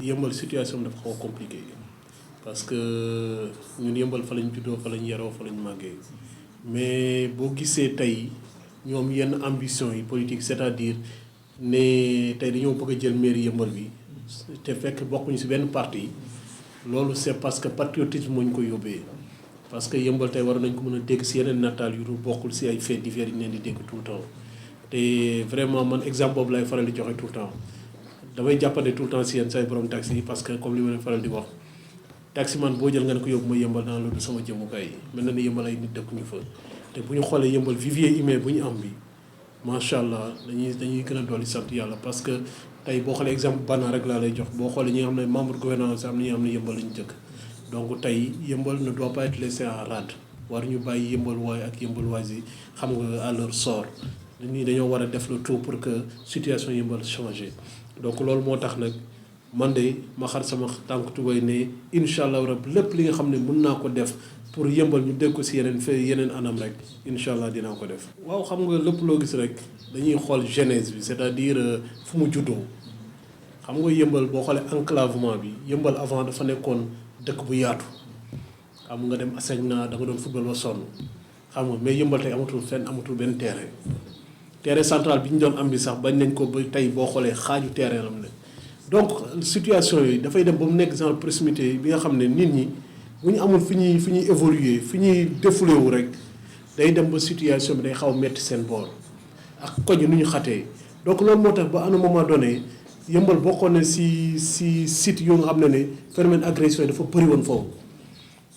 yëmbal situation dafa xaw a compliqué parce que ñun yëmbal fa lañ juddoo fa lañ yaroo fa lañ màggee mais boo gisee tey ñoom yenn ambition yi politique c'est-à-dire ne tey dañoo bëgg a jël mairie yëmbal bi te fekk bokkuñu ci benn parti loolu c'est parce que patriotisme moo ñu ko yóbbee parce que yëmbal tey war nañ ko mën a dégg ci yeneen nataal yu bokkul ci ay faits divers yi ñu leen di dégg tout le temps te vraiment man exemple boobu lay faral di joxe tout le temps damay jàppante tout le temps ci yenn say borom taxi yi parce que comme li ma leen faral di wax taximan boo jël nga ne ko yóbbu ma yëmbal dans loolu sama jëmukaay mel na ni yëmbal ay nit dëkkuñu fa te bu ñu xoolee yëmbal vivier humain bu ñu am bi macha allah dañuy gën a dolli sant yàlla parce que tey boo xoolee exemple banaa rek laa lay jox boo xoolee ñi nga xam ne membre gouvernement am na ñi nga xam ne yëmbal lañu jëkk donc tey yëmbal ne doit pas être laissé en rade war ñu bàyyi yëmbal waay ak yëmbal waay yi xam nga à leur sort nii dañoo war a def le tout pour que situation yëmbal changé donc loolu moo tax nag man de ma xar sama tànk tubay ne incha allah rab lépp li nga xam ne mën naa ko def pour yëmbal ñu dégg ko si yeneen anam rek incha allah dinaa ko def. waaw xam nga lépp loo gis rek dañuy xool genèse bi c'est-à-dire fu mu juddoo xam nga yëmbal boo xoolee enclavement bi yëmbal avant dafa nekkoon dëkk bu yaatu xam nga dem Asegna da nga doon football ba sonn xam nga mais yëmbal tey amatul fenn amatul benn terrain central bi ñu doon am bi sax bañ nañ ko ba tey boo xoolee xaaju terrain lam ne donc situation yi dafay dem ba mu nekk genre proximité bi nga xam ne nit ñi bu ñu amul fi ñuy évoluer fi ñuy défoulé wu rek day dem ba situation bi day xaw a metti seen boor ak koñ nu ñu xatee donc loolu moo tax ba à un moment donné yëmbal bokkoon na si site yu nga xam ne phénomène agression yi dafa bëri woon foofu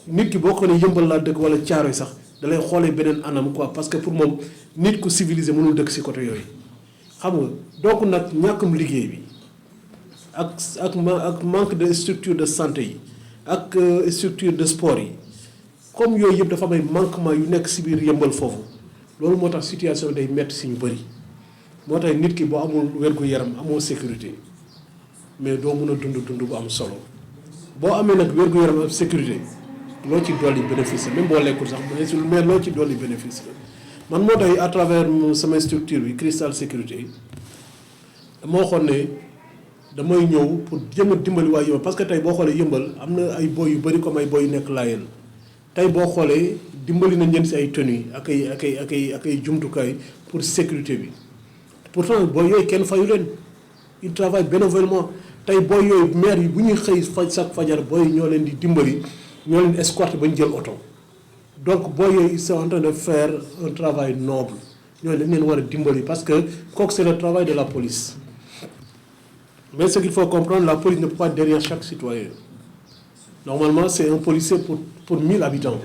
nit ki boo ko ne yëmbal laa dëkk wala Caaroy sax da lay xoolee beneen anam quoi parce que pour moom nit ku civilisé mënul dëkk si côté yooyu xam nga donc nag ñàkkum liggéey bi ak manque de structure de santé yi ak structure de sport yi comme yooyu yëpp dafa may manquement yu nekk si biir yëmbal foofu loolu moo tax situation day metti si ñu bëri moo tax nit ki boo amul wér-gu-yaram amoo sécurité mais doo mun a dund bu am solo boo amee nag wér-gu-yaram ak sécurité loo ci dolli bénéfice même boo lekkul sax mais loo ci dolli bénéfice la man moo tax à travers sama structure bi Cristal sécurité dama waxoon ne damay ñëw pour jéem a dimbali waa yëmbal parce que tey boo xoolee yëmbal am na ay boy yu bëri comme ay boy yu nekk Layeen tey boo xoolee dimbali nañ leen si ay tenues ak ay jumtukaay pour sécurité bi pourtant boy yooyu kenn fayu leen ils travaillent bénévolement tey boy yooyu maire yi bu ñuy xëy chaque fajar boy ñoo leen di dimbali ñoo leen escorté ba ñu jël oto donc boy yooyu ils sont en train de faire un travail noble ñooñu dañ leen war a dimbali parce que kooku c'est le travail de la police mais ce qu'il faut comprendre la police ne peut pas être derrière chaque citoyen normalement c'est un policier pour 1000 habitants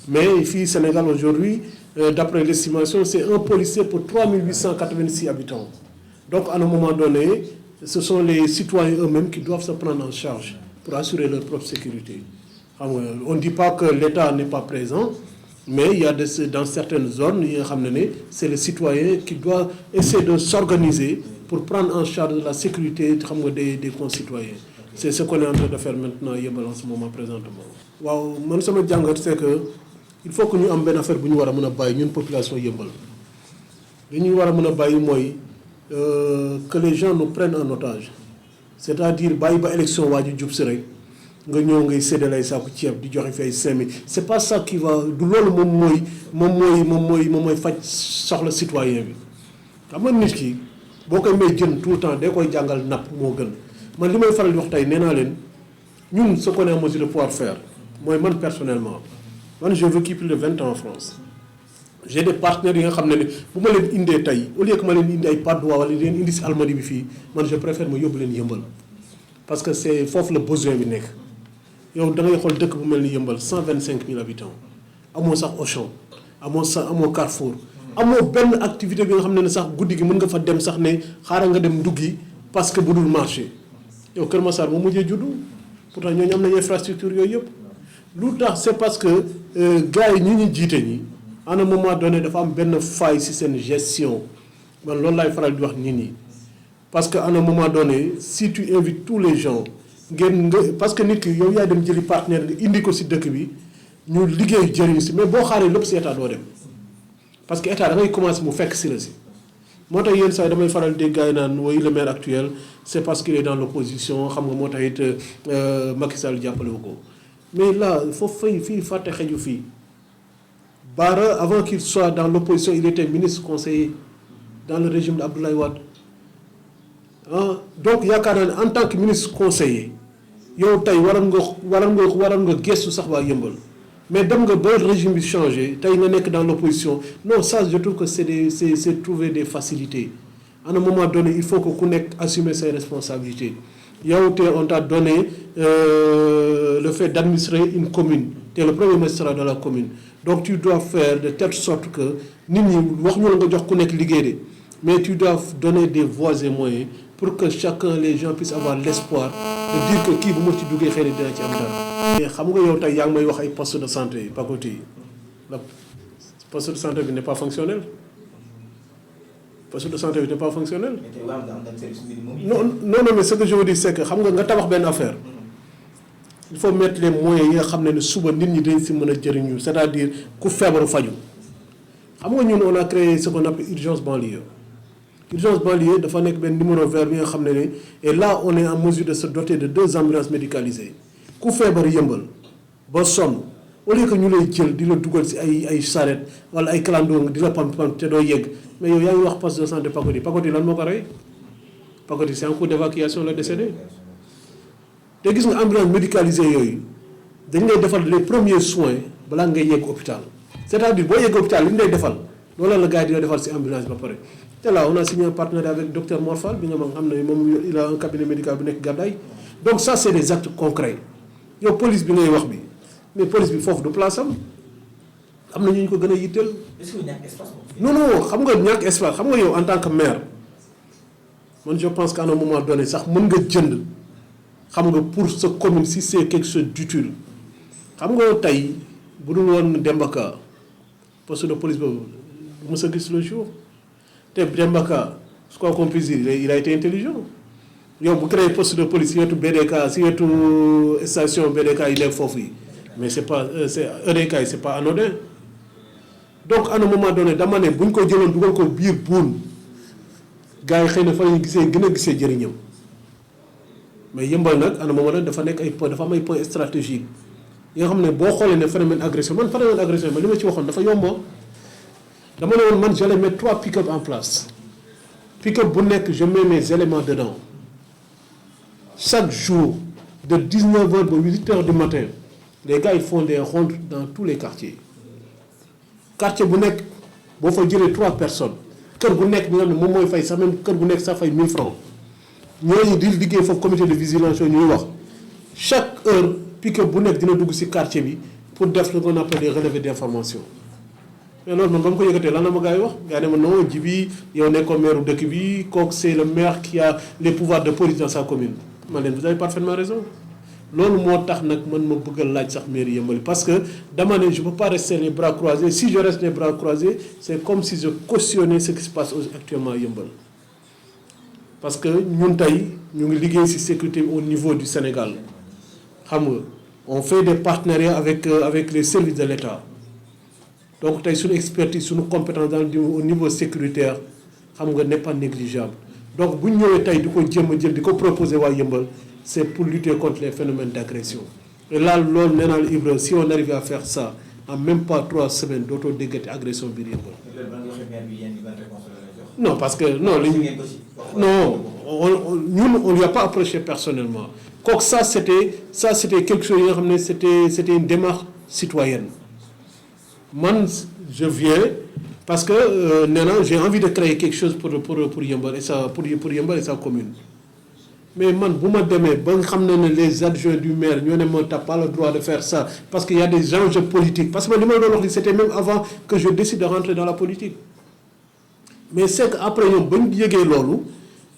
mais fii Sénégal aujourd'hui d'après l'estimation c'est un policier pour 3886 habitants donc à un moment donné ce sont les citoyens eux-mêmes qui doivent se prendre en charge pour assurer leur propre sécurité. On ne dit pas que l'État n'est pas présent, mais il y a dans certaines zones, c'est le citoyen qui doit essayer de s'organiser pour prendre en charge la sécurité des concitoyens. C'est ce qu'on est en train de faire maintenant en ce moment présentement. Waaw man sama jàngat c'est que il faut que ñu am benn affaire bu ñu war a mën a bàyyi ñun population yëmbal li ñuy war a mën a bàyyi mooy que les gens nous prennent en otage c'est-à-dire bàyyi ba élection waa ji jub si rek nga ñëw ngay séddale ay saaku ceeb di joxe fi ay 5000 c'est pas ça qui va du loolu moom mooy faj soxla citoyen bi xam nga nit ki boo koy may jën tout le temps day koy jàngal napp moo gën man li may faral di wax tey nee naa leen ñun ce qu'on est en mesure de pouvoir faire mooy man personnellement man j'ai vécu plus de 20 ans en France j'ai des partenaires yi nga xam ne bu ma leen indee tey au lieu que ma leen indi ay Patte d'Oie wala leen indi si Almadies bi fii man je préfère ma yóbbu leen yëmbal parce que c'est foofu la besoin bi nekk yow da ngay xool dëkk bu mel ni yëmbal 125 000 habitants amoo sax Auchan amoo Carrefour amoo benn activité bi nga xam ne sax guddi gi mën nga fa dem sax ne xaaral nga dem nduggi parce que bu dul marché yow Kër Massar moo mujjee juddu pourtant ñooñu am nañu infrastructure yooyu yëpp lu tax c'est parce que gars yi ñu jiite ñi à un moment donné dafa am benn faille ci seen gestion man loolu laay faral di wax nit ñi parce que à un moment donné si tu invites tous les gens parce que nit ki yow yaay dem jëli partenaire nga indi ko ci dëkk bi ñu liggéey jëriñ ci mais boo xaaree lépp ci état doo dem parce que état da ngay commencer mu fekk ci la ci moo tax yenn saa yi damay faral dégg gars yi naan woy le maire actuel c'est parce qu'il est dans l'opposition xam nga moo tax it Macky Sall jàppale wu ko mais là foofu fii fàtte xeju fii Bara avant qu'il soit dans l'opposition il était ministre conseiller dans le régime d'Abdoulaye Wade donc yaakaar naa ne en tant que ministre conseiller yow tey waroon nga gëstu sax waa Yeumbeul mais dem nga ba régime bi changé tey nga nekk dans l'opposition non ça je trouve que c'est trouver des facilités à un moment donné il faut que ku nekk assumer ses responsabilités yow on t'a donné le fait d'administrer une commune t'es le premier magistrat de la commune donc tu dois faire de telle sorte que nit ñi wax ñu la nga jox ku nekk liggéey de mais tu dois donner des voies et moyens pour que chacun les gens puissent avoir l'espoir de dire que kii bu ma ci duggee xëy na dina ci am dara. mais xam nga yow tey yaa ngi may wax ay poste de santé yi pakoti yi la poste de santé bi n'est pas fonctionnel poste de santé bi n'est pas fonctionnel. non mais ce que je veux dire c'est que xam nga tabax benn affaire il faut mettre les moyens yi nga xam ne suba nit ñi dañ si mën a jëriñu c'est-à-dire ku feebaru faju xam nga ñun on a créé ce qu'on appelle urgence banlieue. Urgence banlieue dafa nekk benn numéro vert bi nga xam ne et là on est en mesure de se doter de 2 ambulances médicalisées ku feebar Yeumbeul ba sonn au lieu que ñu lay jël di la dugal si ay charrette wala ay clando di la pam te doo yegg mais yow yaa ngi wax poste de santé Pakoti lan moo ko rey Pakoti c'est en cours d'évacuation la décédé te gis nga ambulance médicalisée yooyu dañ lay defal les premiers soins balaa ngay yegg hôpital c'est-à-dire boo yegg hôpital li ñu lay defal loolu la gars yi di la defal si ambulance ba pare. te là on a signé un partenariat avec docteur Morphal bi nga xam ne moom il a un cabinet médical bu nekk Gadaye donc ça c'est des actes concrets yow police bi ngay wax bi mais police bi foofu du place am na ñu ko gën a yitteel. est-ce que ñàkk espace non xam nga ñàkk espace xam nga yow en tant que maire man je pense qu'à un moment donné sax mën nga jënd xam nga pour sa commune si c'est quelque chose d'utile xam nga tey bu dul woon Demba Ka poste de police boobu mës a gis le jour. te Demba Ka quoi qu'on puisse dire il a été intelligent yow bu créé poste de police si wetu BDK si wetu station BDK yi nekk foofu yi mais c'est EDK yi c'est pas anodin donc à un moment donné dama ne bu ñu ko jëloon dugal ko biir buun gars yi xëy na fa la ñu gën a gisee jëriñam mais Yeumbeul nag à un moment donné dafa nekk ay point dafa am ay points stratégiques yi nga xam ne boo xoolee ne phénomène agression man li ma ci waxoon dafa yombo dama ne woon man j'allais mettre 3 pick-up en place pick-up bu nekk je mets mes éléments dedans chaque jour de 19h ba 8h du matin les gars ils font des rondes dans tous les quartiers bu nekk boo fa jëlee 3 personnes kër gu nekk bi nga xam ne moom mooy fay sax même kër gu nekk sax fay 1000 francs ñooñu di liggéey foofu comité de vigilance ñuy wax chaque heure pick-up bu nekk dina dugg ci quartier bi pour def ce qu'on appelle des relevés d'information. mais loolu man ba mu ko yëkkatee lan la ma gars yi wax gars yi ne ma non Djibi yow nekkoon maire dëkk bi kooku c'est le maire qui a les pouvoirs de police dans sa commune man leen vous avez parfaitement raison loolu moo tax nag man ma bëgg a laaj sax maire Yeumbeul parce que dama ne je peux pas rester les bras croisés si je reste les bras croisés c'est comme si je cautionnais ce qui se passe actuellement à Yeumbeul parce que ñun tey ñu ngi liggéey ci sécurité au niveau du Sénégal xam nga on fait des partenariats avec les services de l'État donc tey suñu expertise suñu compétence au niveau sécuritaire xam nga n'est pas négligeable donc bu ñu ñëwee tey di ko jéem a jël di ko proposer waa Yeumbeul c'est pour lutter contre les phénomènes d'agression et là loolu nee naa la Ibra si on arrive à faire ça en même pas 3 semaines dootoo déggati agression biir Yeumbeul. non parce que non li ñu non on lui a pas approché personnellement kooku ça c'était quelque chose yoo xam ne c'était une démarche citoyenne. man je viens parce que nee na j'ai envie de créer quelque chose pour Yeumbeul et sa pour Yeumbeul et sa commune mais man bu ma demee ba nga xam ne les adjoints du maire ñoo ne ma t'as pas le droit de faire ça parce que y a des enjeux politiques parce que man li ma doon wax ni c'était même avant que je décide de rentrer dans la politique mais c'est que après ñoom ba ñu yëgee loolu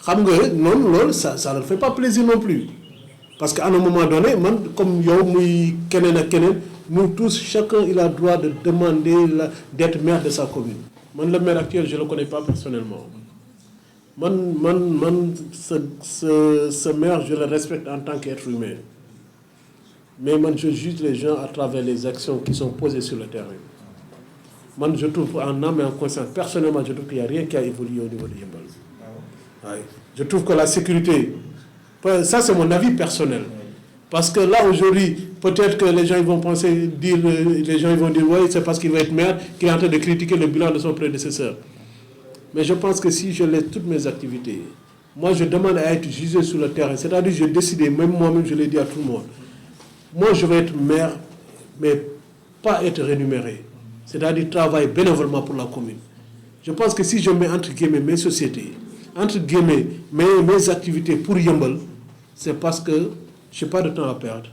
xam nga noonu loolu ça leur fait pas plaisir non plus parce que à un moment donné man comme yow muy keneen ak keneen nous tous chacun il a droit de demander d'être maire de sa commune man le maire actuel je le connais pas personnellement man ce maire je le respecte en tant qu'être humain mais man je juge les gens à travers les actions qui sont posées sur le terrain man je trouve en âme et en conscience personnellement je trouve qu'il y a rien qui a évolué au niveau de Yeumbeul. Ouais. Je trouve que la sécurité, ça c'est mon avis personnel. Parce que là aujourd'hui, peut-être que les gens ils vont dire oui, c'est parce qu'il va être maire qu'il est en train de critiquer le bilan de son prédécesseur. Mais je pense que si je laisse toutes mes activités, moi je demande à être jugé sur le terrain, c'est-à-dire j'ai décidé, même moi-même je l'ai dit à tout le monde, moi je vais être maire, mais pas être rémunéré, c'est-à-dire travailler bénévolement pour la commune. Je pense que si je mets entre guillemets mes sociétés, entre guillemets mes activités pour Yeumbeul, c'est parce que je n'ai pas de temps à perdre.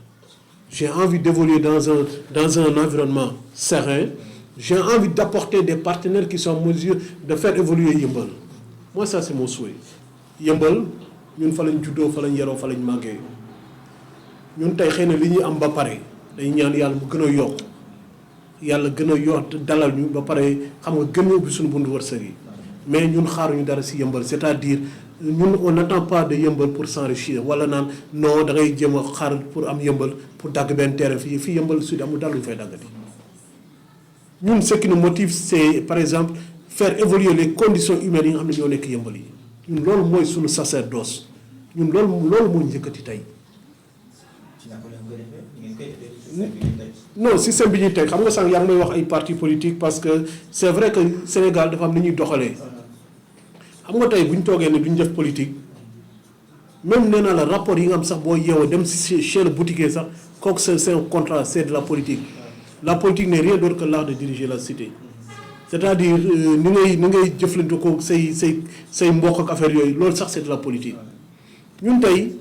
J'ai envie d'évoluer dans un environnement serein. J'ai envie d'apporter des partenaires qui sont en mesure de faire évoluer Yeumbeul. Moi, ça, c'est mon souhait. Yeumbeul, ñun fa lañ juddoo fa lañ yaroo fa lañ màggee ñun tey xëy na li ñuy am ba pare dañu ñaan yàlla mu gën a yokk yàlla gën a yokk dalal ñu ba pare xam nga gën a ubbi suñu buntu wërsëg yi mais ñun xaaruñu dara si Yeumbeul c'est-à-dire ñun on n'attend pas de Yeumbeul pour s'enrichir wala naan non da ngay jéem a xaar pour am Yeumbeul pour dagg benn terrain fii Yeumbeul Sud amul dara lu ñu fay daggati. ñun ce qui nous motive c'est par exemple faire évoluer les conditions humaines yi nga xam ne ñoo nekk Yeumbeul yi ñun loolu mooy suñu sacerdoce ñun loolu moo njëkkati tey. non système bi ñuy teg xam nga sànq yaa ngi may wax ay partis politiques parce que c'est vrai que Sénégal dafa am ni ñuy doxalee. xam nga tey bu ñu toogee ne duñ def politique même nee naa la rapport yi nga am sax boo yeewoo dem si chez le boutiquier sax kooku c'est un contrat c'est de la politique. La politique n'est rien d'autre que l'art de diriger la cité c'est-à-dire ni ngay jëflante ko say mbokk ak affaire yooyu loolu sax c'est de la politique. ñun tey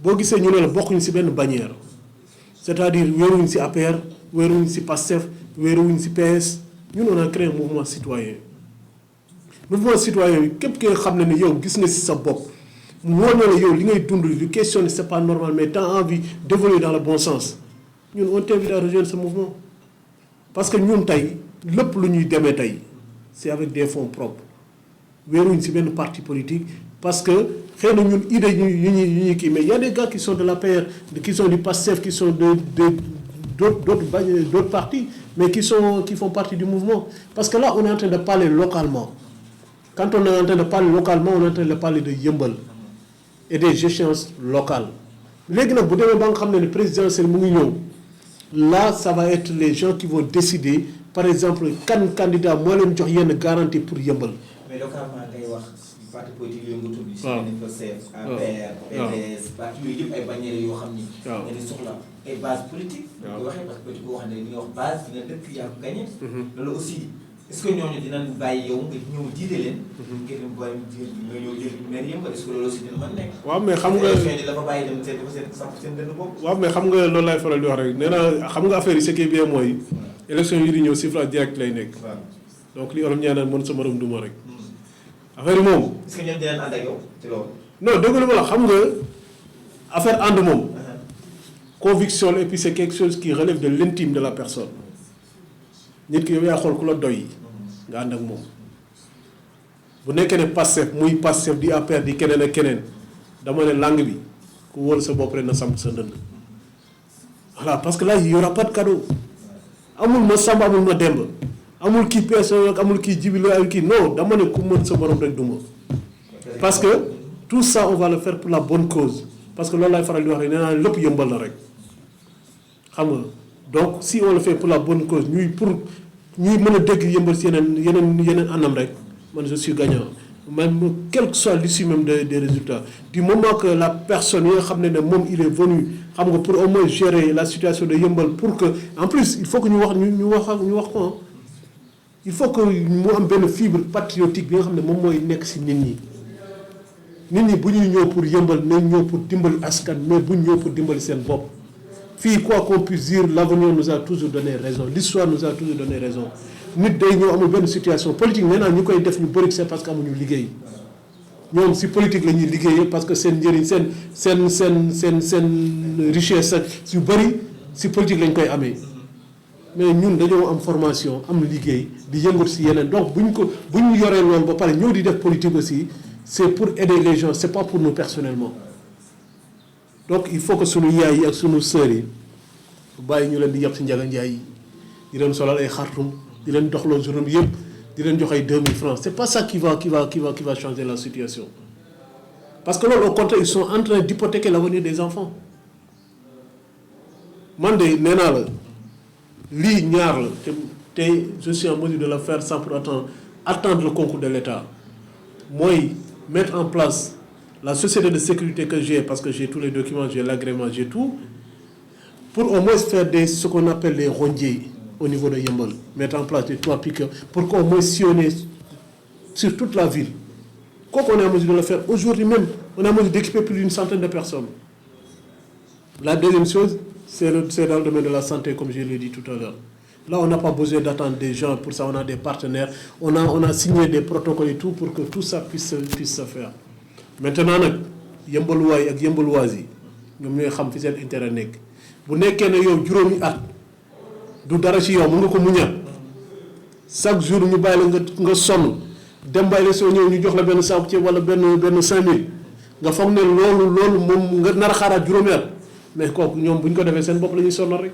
boo gisee ñu ne la bokkuñu ci benn bannière c'est-à-dire wéeruñu ci APR wéeruñu ci PASTEF wéeruñu ci PS ñun on a créé un mouvement citoyen. mouvement citoyen bi képp ki nga xam ne yow gis nga ci sa bopp mu wóor na la yow li ngay dund lu questionner c'est pas normal mais t'as envie d'évoluer dans le bon sens ñun on t'invite à rejoindre ce mouvement parce que ñun tey lépp lu ñuy demee tey c'est avec des fonds propres wéeruñ ci benn parti politique parce que xëy na ñun idée yu ñuy kii mais il y a des gars qui sont de l'APR qui sont du PASTEF qui sont d'autres partis mais qui font partie du mouvement parce que là on est en train de parler localement. Quand on est en train de parler localement, on est en train de parler de Yeumbeul et des échéances locales. Léegi nag bu demee ba nga xam ne ne présidentielle mu ngi ñëw là ça va être les gens qui vont décider par exemple kan candidat moo leen jox yenn garantie pour Yeumbeul. mais localement ngay wax parti politique yooyu nga tudd. waaw si PASTEF APR PDS parti yooyu yëpp ay bannières yoo xam ni. waaw dañuy soxla ay base politique. waaw bu waxee parce que politique boo xam ne li ñuy wax base fi nga dëkk yaa ko gagné. loolu aussi. est-ce que ñooñu dinañ bàyyi yow nga ñëw jiite leen. ngir dem bàyyi nga ñëw jël maire Yeumbeul est-ce que loolu aussi dina mën nekk. waaw mais xam nga dafa bàyyi dem seen dënn bopp. waaw mais xam nga loolu laay faral di wax rek nee naa xam nga affaire yi ce qui est bien mooy. élection yi di ñëw suffrage direct lay nekk. donc li olof ñaanal mën sa morom duma rek. affaire yi moom. est-ce que ñoom dinañ ànd ak yow ci loolu. non dëgg la ma la xam nga affaire ànd moom. conviction et puis c'est quelque chose qui relève de l'intime de la personne. nit ki yow yaa xool ku la doy. nga ànd ak moom bu nekkee ne Pastef muy Pastef di APR di keneen ak keneen dama ne langue bi ku wóor sa bopp rek na samp sa ndënd voilà parce que là il y aura pas de cadeau amul ma samba amul ma demb amul kii personne ak amul kii jibilo ak kii non dama ne ku mën sa borom rek duma parce que tout ça on va le faire pour la bonne cause parce que loolu laay faral di wax rek nee naa lépp Yeumbeul la rek xam nga donc si on le fait pour la bonne cause ñuy mën a dégg Yeumbeul si yeneen anam rek man je suis gagnant même quel que soit l'issue même des résultats du moment que la personne yi nga xam ne moom il est venu xam nga pour au moins gérer la situation de Yeumbeul pour que en plus il faut que ñu wax ko il faut que mu am benn fibre patriotique bi nga xam ne moom mooy nekk ci nit ñi bu ñuy ñëw pour Yeumbeul nañ ñëw pour dimbali askan mais bu ñu ñëw pour dimbali seen bopp fii quoi qu'on puisse dire l'avenir nous a toujours donné raison l'histoire nous a toujours donné raison nit day ñëw amul benn situation politique nee naa ñu koy def ñu bëri c'est parce que amuñu liggéey ñoom ci politique la ñuy liggéeyee parce que seen njëriñ seen richesse yu bëri ci politique lañ koy amee mais ñun dañoo am formation am liggéey di yëngut ci yeneen donc bu ñu yoree loolu ba pare ñëw di def politique aussi c'est pour aider les gens c'est pas pour nous personnellement donc il faut que sunu yaay yi ak sunu sœurs yi bàyyi ñu leen di yàpp ci njaga njaay yi di leen solal ay xartum di leen doxloo journée bi yëpp di leen jox ay 2000 francs c'est pas ça qui va changer la situation parce que loolu au contraire ils sont en train d'hypothéquer l'avenir des enfants man de nee naa la lii ñaar la te je suis en mesure de le faire sans pour autant attendre le concours de l'État mooy mettre en place la société de sécurité que j'ai parce que j'ai tous les documents, j'ai l'agrément, j'ai tout pour au moins faire ce qu'on appelle les rondiers au niveau de Yeumbeul, mettre en place des toits piqueurs pour qu'au moins sillonner sur toute la ville. Quoi qu'on est en mesure de le faire, aujourd'hui même, on est en mesure d'équiper plus d'une centaine de personnes. La deuxième chose, c'est dans le domaine de la santé, comme je l'ai dit tout à l'heure. Là, on n'a pas besoin d'attendre des gens, pour ça on a des partenaires, on a signé des protocoles et tout pour que tout ça puisse se faire. Maintenant nag Yeumbeuluwaay ak Yeumbeuluwaas yi ñoom ñooy xam fi seen intérêt nekk bu nekkee ne yow juróomi at du dara ci yow mën nga ko muñal chaque jour ñu bàyyi la nga sonn dem bàyyi la soo ñëw ñu jox la benn saabu ceeb wala benn 5000 nga foog ne loolu moom nga nar a xaaraat juróomi at mais kooku ñoom bu ñu ko defee seen bopp la ñuy sonnal rek.